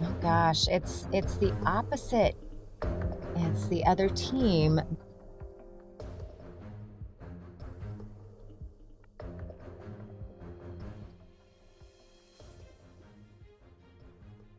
Oh gosh, it's the opposite. It's the other team.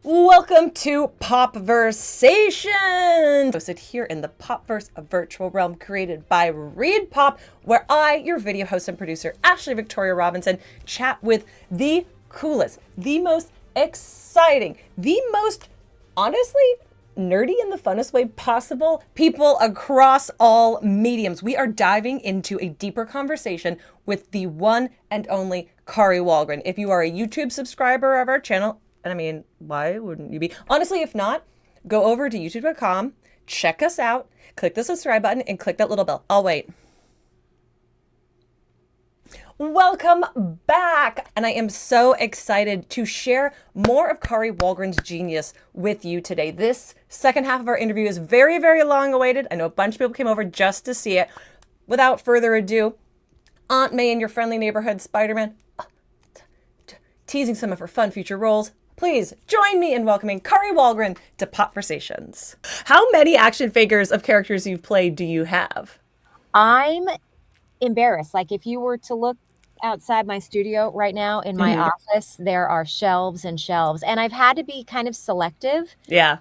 Welcome to Popversations! Hosted here in the Popverse, a virtual realm created by Reed Pop, where I, your video host and producer, Ashley Victoria Robinson, chat with the coolest, the most exciting, the most, honestly, nerdy in the funnest way possible people across all mediums. We are diving into a deeper conversation with the one and only Kari Wahlgren. If you are a YouTube subscriber of our channel, and I mean, why wouldn't you be? Honestly, if not, go over to youtube.com, check us out, click the subscribe button, and click that little bell. I'll wait. Welcome back! And I am so excited to share more of Kari Wahlgren's genius with you today. This second half of our interview is very, very long awaited. I know a bunch of people came over just to see it. Without further ado, Aunt May in your friendly neighborhood Spider-Man, teasing some of her fun future roles. Please join me in welcoming Kari Wahlgren to Popversations. How many action figures of characters you've played do you have? I'm embarrassed. Like if you were to look outside my studio right now in my office, there are shelves and shelves. And I've had to be kind of selective Yeah.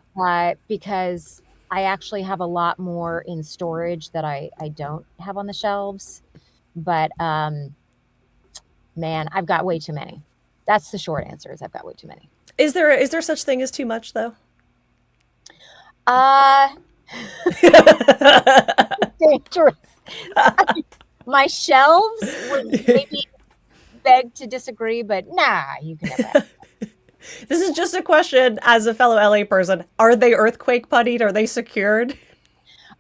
because I actually have a lot more in storage that I don't have on the shelves. But man, I've got way too many. That's the short answer is I've got way too many. Is there such thing as too much though? Dangerous. My shelves would maybe beg to disagree, but nah, you can never have it. This is just a question as a fellow LA person. Are they earthquake puttied? Are they secured?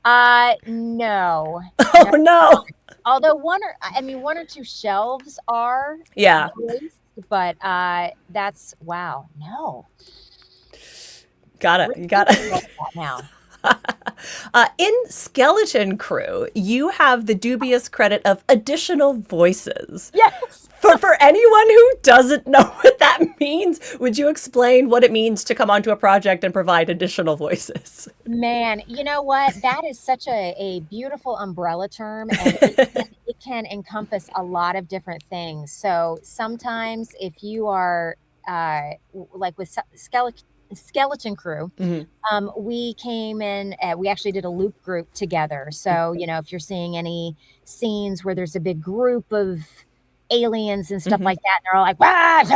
No. Oh no. Although one or two shelves are. Yeah. But that's wow. No. Got it. You got it. Now. In Skeleton Crew, you have the dubious credit of additional voices. Yes. For anyone who doesn't know what that means, would you explain what it means to come onto a project and provide additional voices? Man, you know what? That is such a beautiful umbrella term, and it can encompass a lot of different things. So sometimes if you are like with Skeleton Crew, we came in, we actually did a loop group together. So, you know, if you're seeing any scenes where there's a big group of aliens and stuff like that, and they're all like, "Wah!" in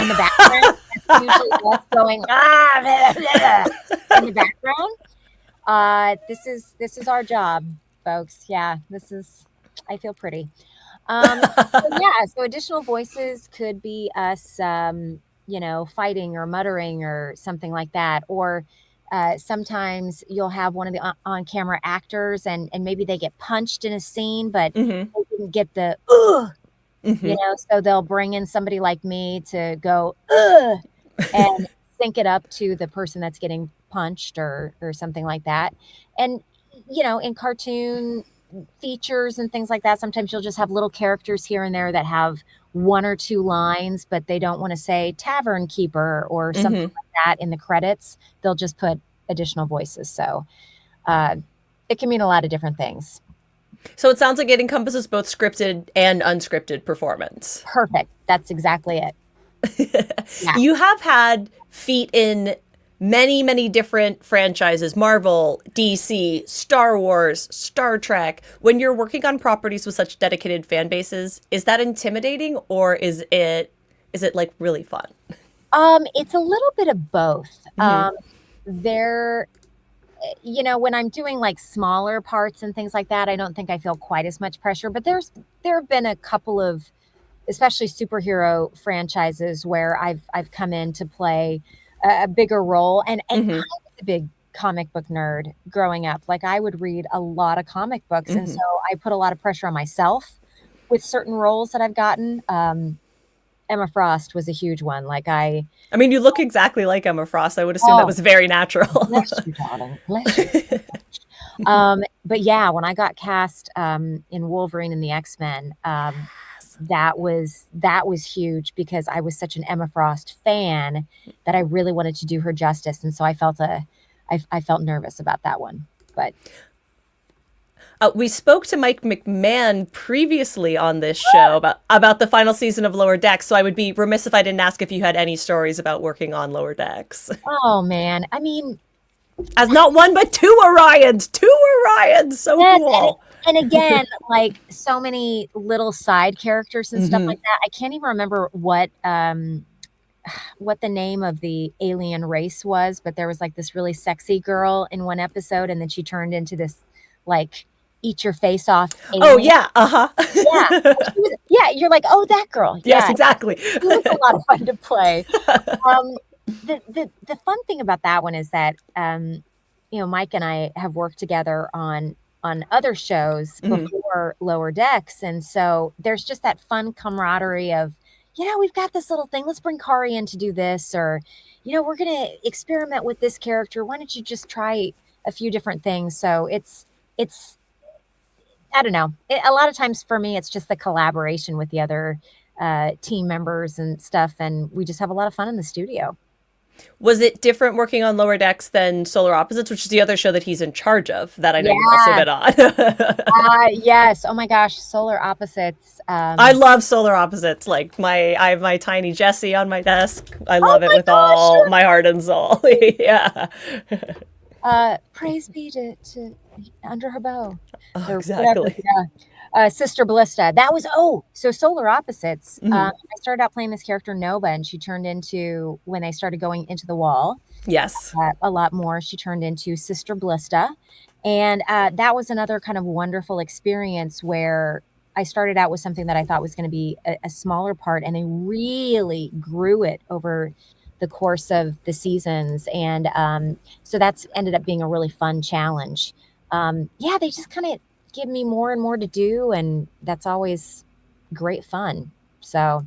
the background, that's usually us going, in the background. This is our job, folks. Yeah, I feel pretty. So additional voices could be us, fighting or muttering or something like that. Or sometimes you'll have one of the on-camera actors and maybe they get punched in a scene, but they didn't get the, so they'll bring in somebody like me to go, and sync it up to the person that's getting punched or something like that. And, in cartoon features and things like that, sometimes you'll just have little characters here and there that have one or two lines, but they don't want to say tavern keeper or something like that in the credits. They'll just put additional voices. So it can mean a lot of different things. So it sounds like it encompasses both scripted and unscripted performance. Perfect. That's exactly it. Yeah. You have had feet in many, many different franchises: Marvel, DC, Star Wars, Star Trek. When you're working on properties with such dedicated fan bases, is that intimidating or is it like really fun? It's a little bit of both. When I'm doing like smaller parts and things like that, I don't think I feel quite as much pressure, but there have been a couple of, especially superhero franchises, where I've come in to play a bigger role. And I was a big comic book nerd growing up. Like I would read a lot of comic books. And so I put a lot of pressure on myself with certain roles that I've gotten. Emma Frost was a huge one. I mean, you look exactly like Emma Frost. I would assume that was very natural. Bless you, darling. Bless you. But yeah, when I got cast in Wolverine and the X-Men, that was huge because I was such an Emma Frost fan that I really wanted to do her justice, and so I felt nervous about that one. But We spoke to Mike McMahon previously on this show about the final season of Lower Decks, so I would be remiss if I didn't ask if you had any stories about working on Lower Decks. oh man, I mean, As not one but two Orions, so yes, cool. and again, like so many little side characters and stuff like that. I can't even remember what the name of the alien race was, but there was like this really sexy girl in one episode, and then she turned into this like eat your face off Oh alien. yeah, Yeah, yeah, you're like, oh, that girl. Yes, Yeah, exactly. it was a lot of fun to play. Um, the fun thing about that one is that Mike and I have worked together on other shows before Lower Decks, and so there's just that fun camaraderie of, we've got this little thing. Let's bring Kari in to do this, or we're gonna experiment with this character. Why don't you just try a few different things? So it's I don't know. A lot of times for me, it's just the collaboration with the other team members and stuff, and we just have a lot of fun in the studio. Was it different working on Lower Decks than Solar Opposites, which is the other show that he's in charge of that I know you've also Yeah. been on? Yes. Oh my gosh, Solar Opposites. I love Solar Opposites. Like I have my tiny Jessie on my desk. I Oh love it my with gosh. all my heart and soul. Yeah. Praise be to under her bow. Oh, Or exactly. whatever, yeah. Sister Ballista. That was so Solar Opposites. I started out playing this character Nova, and she turned into, when they started going into the wall Yes. a lot more, she turned into Sister Ballista, and that was another kind of wonderful experience where I started out with something that I thought was going to be a smaller part, and they really grew it over the course of the seasons, and so that's ended up being a really fun challenge. They just kind of give me more and more to do, and that's always great fun. So,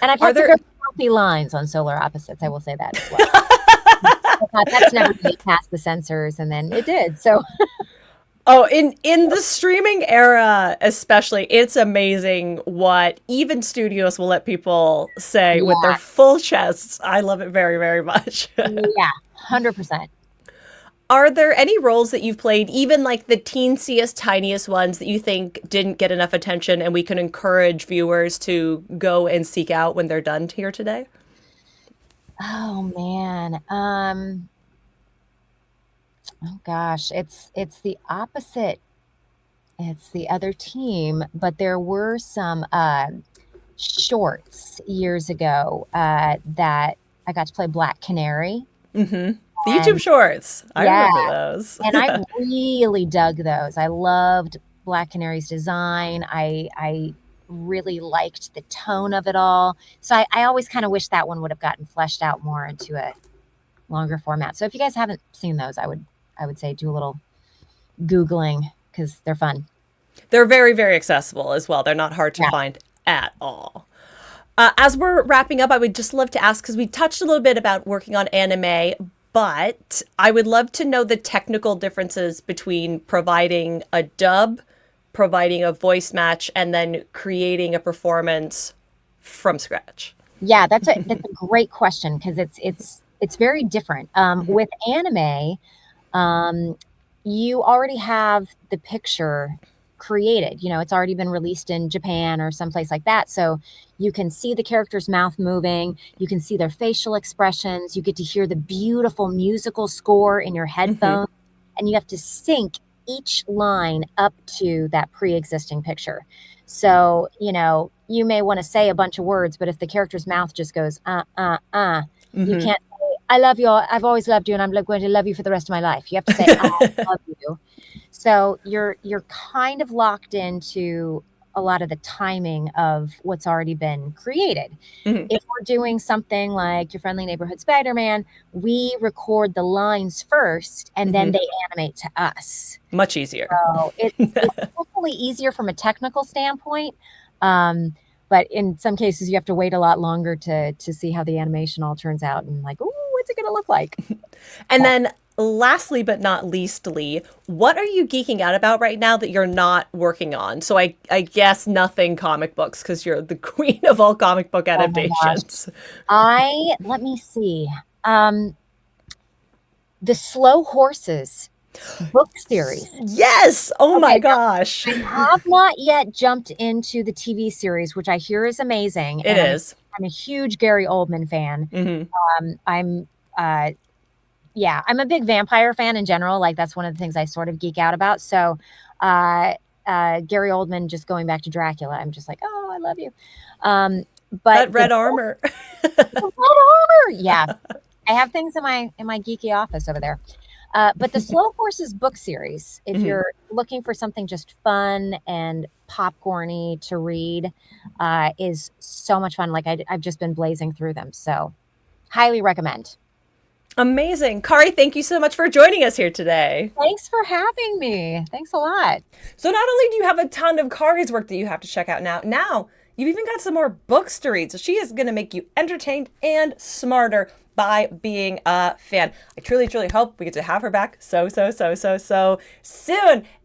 and I've Are had some there very healthy lines on Solar Opposites. I will say that as well. I thought that's never going to pass the censors, and then it did. So, Oh, in the streaming era especially, it's amazing what even studios will let people say with their yeah, full chests. I love it very, very much. yeah, 100%. Are there any roles that you've played, even like the teensiest, tiniest ones, that you think didn't get enough attention and we can encourage viewers to go and seek out when they're done here today? Oh man. Oh gosh, it's the opposite. It's the other team, but there were some shorts years ago that I got to play Black Canary. The YouTube And shorts. I yeah, remember those. and I really dug those. I loved Black Canary's design. I really liked the tone of it all. So I always kind of wish that one would have gotten fleshed out more into a longer format. So if you guys haven't seen those, I would say do a little Googling because they're fun. They're very, very accessible as well. They're not hard to Yeah. find at all. As we're wrapping up, I would just love to ask, because we touched a little bit about working on anime, but I would love to know the technical differences between providing a dub, providing a voice match, and then creating a performance from scratch. Yeah, that's a great question because it's very different. With anime, um, you already have the picture created. It's already been released in Japan or someplace like that. So you can see the character's mouth moving, you can see their facial expressions, you get to hear the beautiful musical score in your headphones, and you have to sync each line up to that pre-existing picture. So, you may want to say a bunch of words, but if the character's mouth just goes, you can't say, I love you, I've always loved you, and I'm going to love you for the rest of my life. You have to say, I love you. So you're kind of locked into a lot of the timing of what's already been created. If we're doing something like Your Friendly Neighborhood Spider-Man, we record the lines first and then they animate to us. Much easier. So it's definitely easier from a technical standpoint. But in some cases, you have to wait a lot longer to see how the animation all turns out and like, ooh, what's it going to look like? And then lastly but not leastly, what are you geeking out about right now that you're not working on? So I guess nothing comic books, because you're the queen of all comic book Oh my gosh. adaptations. Let me see. The Slow Horses book series. Yes. Oh my Okay, now gosh. I have not yet jumped into the TV series, which I hear is amazing, It and is. I'm a huge Gary Oldman fan. Mm-hmm. I'm yeah, I'm a big vampire fan in general. Like that's one of the things I sort of geek out about. So, uh, Gary Oldman just going back to Dracula, I'm just like, oh, I love you. Um, but That red armor. the red armor, yeah, I have things in my geeky office over there. But the Slow Horses book series, if Mhm. you're looking for something just fun and popcorny to read, is so much fun. Like I've just been blazing through them, so highly recommend. Amazing. Kari, thank you so much for joining us here today. Thanks for having me. Thanks a lot. So not only do you have a ton of Kari's work that you have to check out now you've even got some more books to read. So she is going to make you entertained and smarter by being a fan. I truly, truly hope we get to have her back so soon.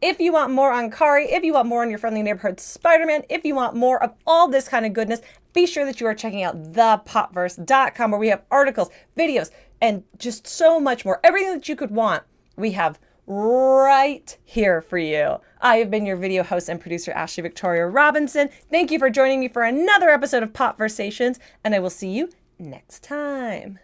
If you want more on Kari, if you want more on your friendly neighborhood Spider-Man, if you want more of all this kind of goodness, be sure that you are checking out thepopverse.com, where we have articles, videos, and just so much more. Everything that you could want, we have right here for you. I have been your video host and producer, Ashley Victoria Robinson. Thank you for joining me for another episode of Popversations, and I will see you next time.